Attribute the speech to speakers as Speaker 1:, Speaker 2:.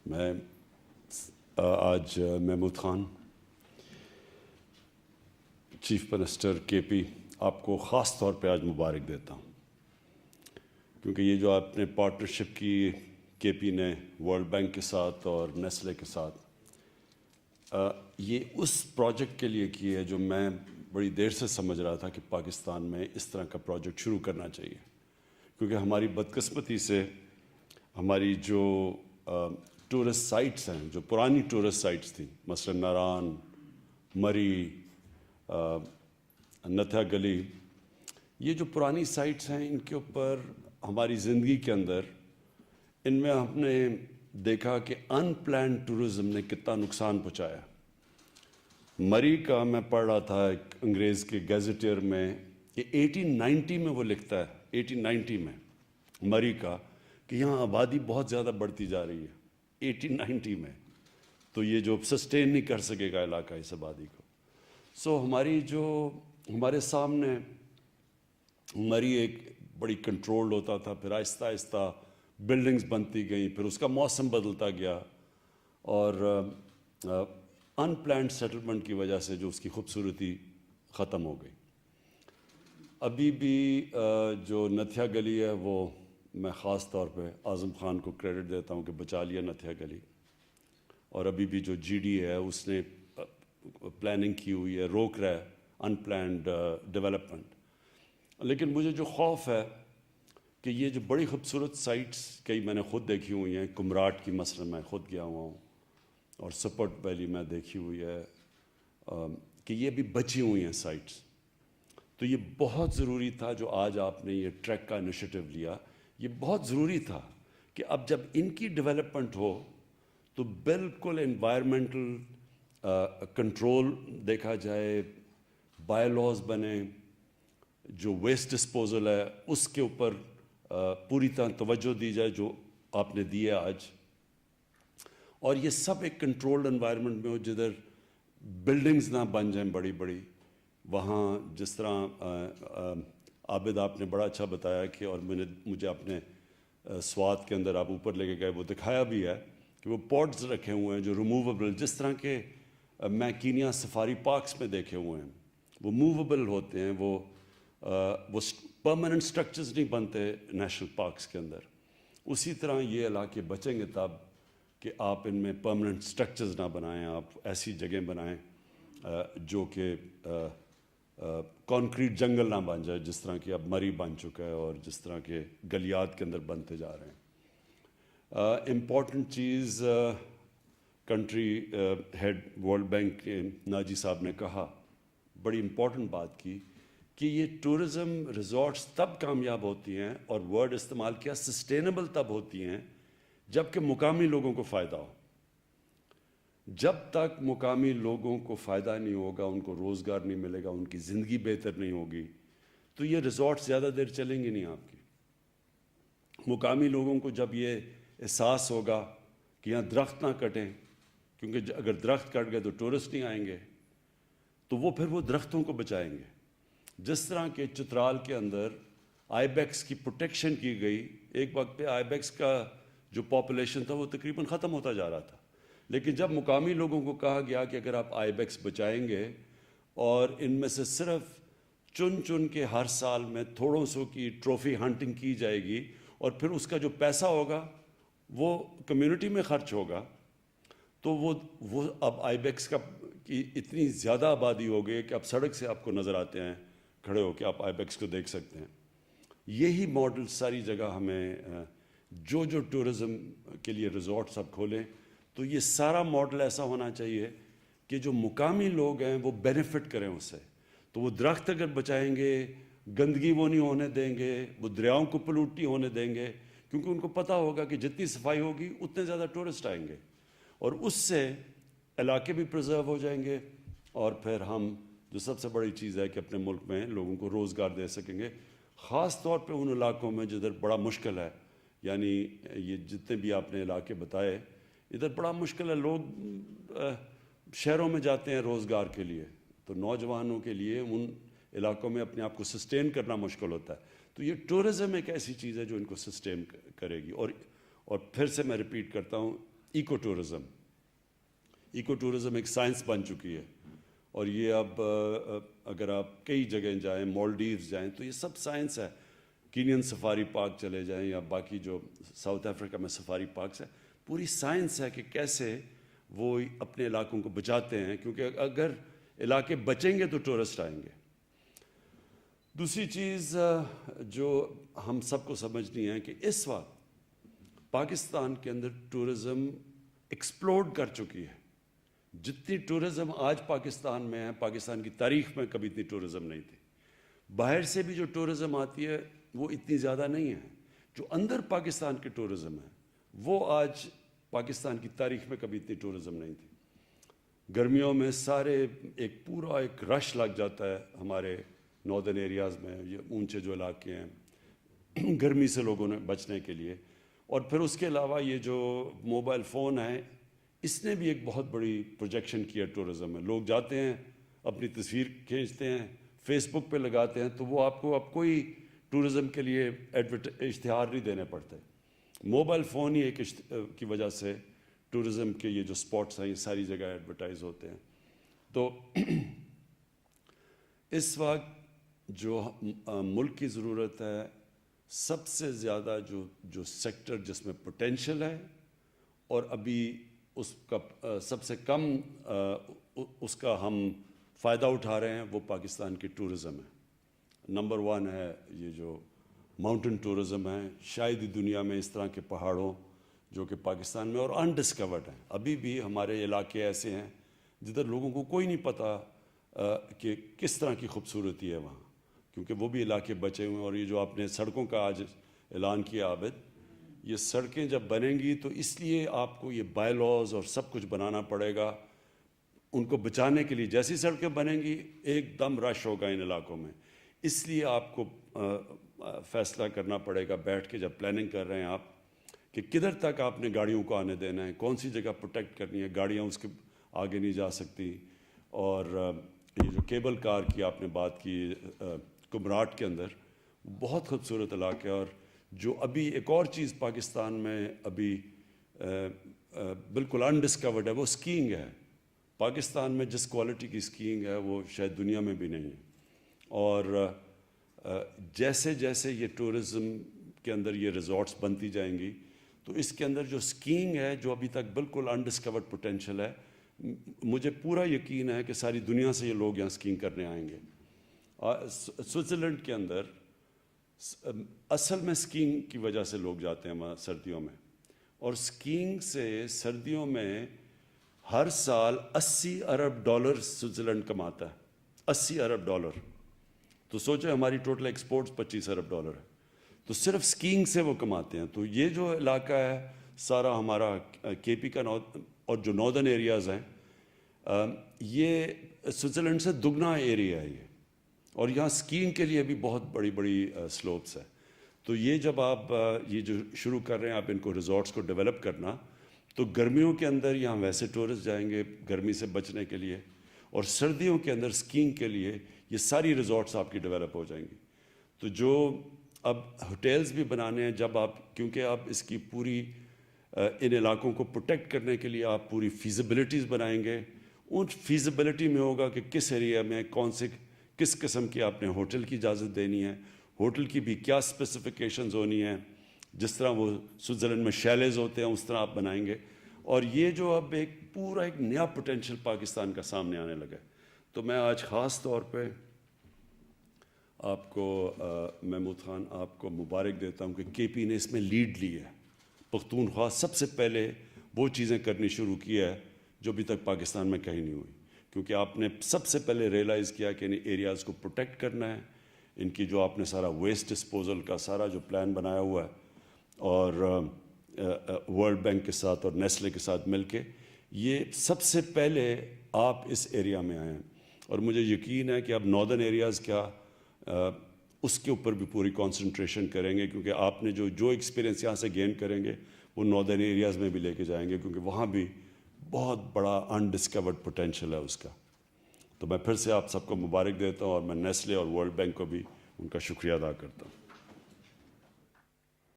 Speaker 1: میں آج Mahmood Khan chief minister کے پی آپ کو خاص طور پہ آج مبارک دیتا ہوں، کیونکہ یہ جو آپ نے پارٹنرشپ کی کے پی نے ورلڈ بینک کے ساتھ اور نیسلے کے ساتھ، یہ اس پروجیکٹ کے لیے کی ہے جو میں بڑی دیر سے سمجھ رہا تھا کہ پاکستان میں اس طرح کا پروجیکٹ شروع کرنا چاہیے، کیونکہ ہماری بدقسمتی سے ہماری جو ٹورسٹ سائٹس ہیں، جو پرانی ٹورسٹ سائٹس تھیں، مثلا ناران، مری، نتھیا گلی، یہ جو پرانی سائٹس ہیں ان کے اوپر ہماری زندگی کے اندر ان میں ہم نے دیکھا کہ ان پلانڈ ٹورزم نے کتنا نقصان پہنچایا۔ مری کا میں پڑھ رہا تھا ایک انگریز کے گیزیٹیئر میں کہ 1890 میں وہ لکھتا ہے، 1890 میں مری کا، کہ یہاں آبادی بہت زیادہ بڑھتی جا رہی ہے 1890 میں، تو یہ جو سسٹین نہیں کر سکے گا علاقہ اس آبادی کو۔ سو ہمارے سامنے مری ایک بڑی کنٹرولڈ ہوتا تھا، پھر آہستہ آہستہ بلڈنگز بنتی گئیں، پھر اس کا موسم بدلتا گیا، اور ان پلانڈ سیٹلمنٹ کی وجہ سے جو اس کی خوبصورتی ختم ہو گئی۔ ابھی بھی جو نتھیا گلی ہے وہ میں خاص طور پہ اعظم خان کو کریڈٹ دیتا ہوں کہ بچا لیا نتھیا گلی، اور ابھی بھی جو جی ڈی ہے اس نے پلاننگ کی ہوئی ہے، روک رہا ہے ان پلانڈ ڈیولپمنٹ۔ لیکن مجھے جو خوف ہے کہ یہ جو بڑی خوبصورت سائٹس کئی میں نے خود دیکھی ہوئی ہیں، کمراٹ کی مثلا میں خود گیا ہوا ہوں، اور سپورٹ ویلی میں دیکھی ہوئی ہے، کہ یہ بھی بچی ہوئی ہیں سائٹس۔ تو یہ بہت ضروری تھا جو آج آپ نے یہ ٹریک کا انیشیٹو لیا، یہ بہت ضروری تھا کہ اب جب ان کی ڈیولپمنٹ ہو تو بالکل انوائرمنٹل کنٹرول دیکھا جائے، بائی لاز بنے، جو ویسٹ ڈسپوزل ہے اس کے اوپر پوری طرح توجہ دی جائے جو آپ نے دی ہے آج، اور یہ سب ایک کنٹرولڈ انوائرمنٹ میں ہو جدھر بلڈنگز نہ بن جائیں بڑی بڑی۔ وہاں جس طرح عابد آپ نے بڑا اچھا بتایا کہ، اور مجھے اپنے سوات کے اندر آپ اوپر لے کے گئے، وہ دکھایا بھی ہے کہ وہ پوٹس رکھے ہوئے ہیں جو ریموویبل، جس طرح کے میں کینیا سفاری پارکس میں دیکھے ہوئے ہیں، وہ موویبل ہوتے ہیں، وہ پرماننٹ سٹرکچرز نہیں بنتے نیشنل پارکس کے اندر۔ اسی طرح یہ علاقے بچیں گے تب کہ آپ ان میں پرماننٹ سٹرکچرز نہ بنائیں، آپ ایسی جگہیں بنائیں جو کہ کانکریٹ جنگل نہ بن جائے، جس طرح کہ اب مری بن چکا ہے اور جس طرح کے گلیات کے اندر بنتے جا رہے ہیں۔ امپورٹنٹ چیز کنٹری ہیڈ ورلڈ بینک کے ناجی صاحب نے کہا، بڑی امپورٹنٹ بات کی کہ یہ ٹورزم ریزورٹس تب کامیاب ہوتی ہیں، اور ورڈ استعمال کیا، سسٹینیبل تب ہوتی ہیں جب کہ مقامی لوگوں کو فائدہ ہو۔ جب تک مقامی لوگوں کو فائدہ نہیں ہوگا، ان کو روزگار نہیں ملے گا، ان کی زندگی بہتر نہیں ہوگی، تو یہ ریزورٹ زیادہ دیر چلیں گے نہیں آپ کی۔ مقامی لوگوں کو جب یہ احساس ہوگا کہ یہاں درخت نہ کٹیں، کیونکہ اگر درخت کٹ گئے تو ٹورسٹ نہیں آئیں گے، تو وہ پھر وہ درختوں کو بچائیں گے۔ جس طرح کہ چترال کے اندر آئی بیکس کی پروٹیکشن کی گئی، ایک وقت پہ آئی بیکس کا جو پاپولیشن تھا وہ تقریباً ختم ہوتا جا رہا تھا، لیکن جب مقامی لوگوں کو کہا گیا کہ اگر آپ آئی بیکس بچائیں گے اور ان میں سے صرف چن کے ہر سال میں تھوڑوں سو کی ٹرافی ہنٹنگ کی جائے گی، اور پھر اس کا جو پیسہ ہوگا وہ کمیونٹی میں خرچ ہوگا، تو وہ اب آئی بیکس کی اتنی زیادہ آبادی ہو گئی کہ اب سڑک سے آپ کو نظر آتے ہیں کھڑے ہو کے، آپ آئی بیکس کو دیکھ سکتے ہیں۔ یہی ماڈل ساری جگہ ہمیں جو ٹورزم کے لیے ریزورٹس اب کھولیں، تو یہ سارا ماڈل ایسا ہونا چاہیے کہ جو مقامی لوگ ہیں وہ بینیفٹ کریں اس سے۔ تو وہ درخت اگر بچائیں گے، گندگی وہ نہیں ہونے دیں گے، وہ دریاؤں کو پلوٹ نہیں ہونے دیں گے، کیونکہ ان کو پتہ ہوگا کہ جتنی صفائی ہوگی اتنے زیادہ ٹورسٹ آئیں گے، اور اس سے علاقے بھی پرزرو ہو جائیں گے، اور پھر ہم جو سب سے بڑی چیز ہے کہ اپنے ملک میں لوگوں کو روزگار دے سکیں گے، خاص طور پہ ان علاقوں میں جدھر بڑا مشکل ہے، یعنی یہ جتنے بھی آپ نے علاقے بتائے ادھر بڑا مشکل ہے، لوگ شہروں میں جاتے ہیں روزگار کے لیے، تو نوجوانوں کے لیے ان علاقوں میں اپنے آپ کو سسٹین کرنا مشکل ہوتا ہے۔ تو یہ ٹورزم ایک ایسی چیز ہے جو ان کو سسٹین کرے گی، اور پھر سے میں ریپیٹ کرتا ہوں، इको टूरिज़म एक साइंस बन चुकी है, और ये अब अगर आप कई जगह जाएं, मालदीव्स जाएं, तो ये सब साइंस है। कीनियन सफारी पार्क चले जाएं या बाकी जो साउथ अफ्रीका में सफारी पार्क्स है, पूरी साइंस है कि कैसे वो अपने इलाकों को बचाते हैं, क्योंकि अगर इलाके बचेंगे तो टूरिस्ट आएंगे। दूसरी चीज़ जो हम सबको समझनी है कि इस वक्त पाकिस्तान के अंदर टूरिज़म एक्सप्लोड कर चुकी है। जितनी टूरिज़म आज पाकिस्तान में है, पाकिस्तान की तारीख में कभी इतनी टूरिज़म नहीं थी। बाहर से भी जो टूरिज़म आती है वो इतनी ज़्यादा नहीं है। जो अंदर पाकिस्तान की टूरिज़म है वो आज पाकिस्तान की तारीख में कभी इतनी टूरिज़म नहीं थी। गर्मियों में सारे एक पूरा एक रश लग जाता है हमारे नॉर्दर्न एरियाज़ में, ये ऊंचे जो इलाके हैं गर्मी से लोगों ने बचने के लिए। और फिर उसके अलावा ये जो मोबाइल फ़ोन है, इसने भी एक बहुत बड़ी प्रोजेक्शन किया टूरिज़म में। लोग जाते हैं, अपनी तस्वीर खींचते हैं, फेसबुक पे लगाते हैं, तो वो आपको अब कोई टूरिज़म के लिए इश्तिहार नहीं देने पड़ते। मोबाइल फ़ोन ही एक की वजह से टूरिज़म के ये जो स्पॉट्स हैं ये सारी जगह एडवर्टाइज होते हैं। तो इस वक्त जो मुल्क की ज़रूरत है, सबसे ज़्यादा जो सेक्टर जिसमें पोटेंशियल है और अभी उसका सबसे कम उसका हम फ़ायदा उठा रहे हैं, वो पाकिस्तान की टूरिज़म है। नंबर 1 है ये जो माउंटेन टूरिज़म है। शायद ही दुनिया में इस तरह के पहाड़ों जो कि पाकिस्तान में और अनडिस्कवर्ड हैं। अभी भी हमारे इलाके ऐसे हैं जिधर लोगों को कोई नहीं पता कि किस तरह की खूबसूरती है वहाँ, क्योंकि वो भी इलाके बचे हुए हैं। और ये जो आपने सड़कों का आज ऐलान किया आबिद, ये सड़कें जब बनेंगी तो इसलिए आपको ये बाय लॉज और सब कुछ बनाना पड़ेगा उनको बचाने के लिए। जैसी सड़कें बनेंगी एकदम रश होगा इन इलाकों में, इसलिए आपको फ़ैसला करना पड़ेगा बैठ के, जब प्लानिंग कर रहे हैं आप, कि किधर तक आपने गाड़ियों को आने देना है, कौन सी जगह प्रोटेक्ट करनी है, गाड़ियाँ उसके आगे नहीं जा सकती। और ये जो केबल कार की आपने बात की कुमराट के अंदर, बहुत खूबसूरत इलाका है। और जो अभी एक और चीज़ पाकिस्तान में अभी बिल्कुल अनडिस्कवर्ड है, वो स्कीइंग है। पाकिस्तान में जिस क्वालिटी की स्कीइंग है वो शायद दुनिया में भी नहीं है। और जैसे जैसे ये टूरिज़म के अंदर ये रिज़ॉर्ट्स बनती जाएंगी, तो इसके अंदर जो स्कीइंग है, जो अभी तक बिल्कुल अनडिस्कवर्ड पोटेंशियल है, मुझे पूरा यकीन है कि सारी दुनिया से ये लोग यहाँ स्कीइंग करने आएंगे। स्विट्ज़रलैंड के अंदर असल में स्कीइंग की वजह से लोग जाते हैं वहाँ सर्दियों में, और स्कीइंग से सर्दियों में हर साल $80 अरब स्विट्ज़रलैंड कमाता है। $80 अरब। तो सोचो हमारी टोटल एक्सपोर्ट्स $25 अरब है, तो सिर्फ स्कीइंग से वो कमाते हैं। तो ये जो इलाका है सारा हमारा केपी का और जो नॉर्दर्न एरियाज़ हैं, ये स्विट्ज़रलैंड से दुगना एरिया है ये, और यहाँ स्कीइंग के लिए भी बहुत बड़ी बड़ी स्लोप्स है। तो ये जब आप ये जो शुरू कर रहे हैं आप इनको रिज़ॉर्ट्स को डेवलप करना, तो गर्मियों के अंदर यहाँ वैसे टूरिस्ट जाएंगे गर्मी से बचने के लिए, और सर्दियों के अंदर स्कीइंग के लिए ये सारी रिज़ॉर्ट्स आपकी डेवलप हो जाएंगी। तो जो अब होटल्स भी बनाने हैं, जब आप, क्योंकि आप इसकी पूरी इन इलाकों को प्रोटेक्ट करने के लिए आप पूरी फीजिबिलिटीज़ बनाएंगे। उन फीजिबिलिटी में होगा कि किस एरिया में कौन से किस किस्म की आपने होटल की इजाज़त देनी है, होटल की भी क्या स्पेसिफिकेशंस होनी है। जिस तरह वो स्विट्ज़रलैंड में शैलेज़ होते हैं उस तरह आप बनाएंगे। और ये जो अब एक पूरा एक नया पोटेंशियल पाकिस्तान का सामने आने लगा है। तो मैं आज ख़ास तौर पे आपको महमूद ख़ान आपको मुबारक देता हूँ कि केपी ने इसमें लीड ली है। पख्तूनख्वा सबसे पहले वो चीज़ें करनी शुरू की है जो अभी तक पाकिस्तान में कहीं नहीं हुई, क्योंकि आपने सबसे पहले रियलाइज़ किया कि इन एरियाज़ को प्रोटेक्ट करना है। इनकी जो आपने सारा वेस्ट डिस्पोजल का सारा जो प्लान बनाया हुआ है, और वर्ल्ड बैंक के साथ और नेस्ले के साथ मिलके, ये सबसे पहले आप इस एरिया में आए हैं। और मुझे यकीन है कि अब नॉर्दर्न एरियाज़ क्या उसके ऊपर भी पूरी कंसंट्रेशन करेंगे, क्योंकि आपने जो एक्सपीरियंस यहाँ से गेन करेंगे वो नॉर्दर्न एरियाज़ में भी लेके जाएंगे, क्योंकि वहाँ भी बहुत बड़ा अनडिस्कवर्ड पोटेंशियल है उसका। तो मैं फिर से आप सबको मुबारक देता हूँ, और मैं नेस्ले और वर्ल्ड बैंक को भी उनका शुक्रिया अदा करता हूँ।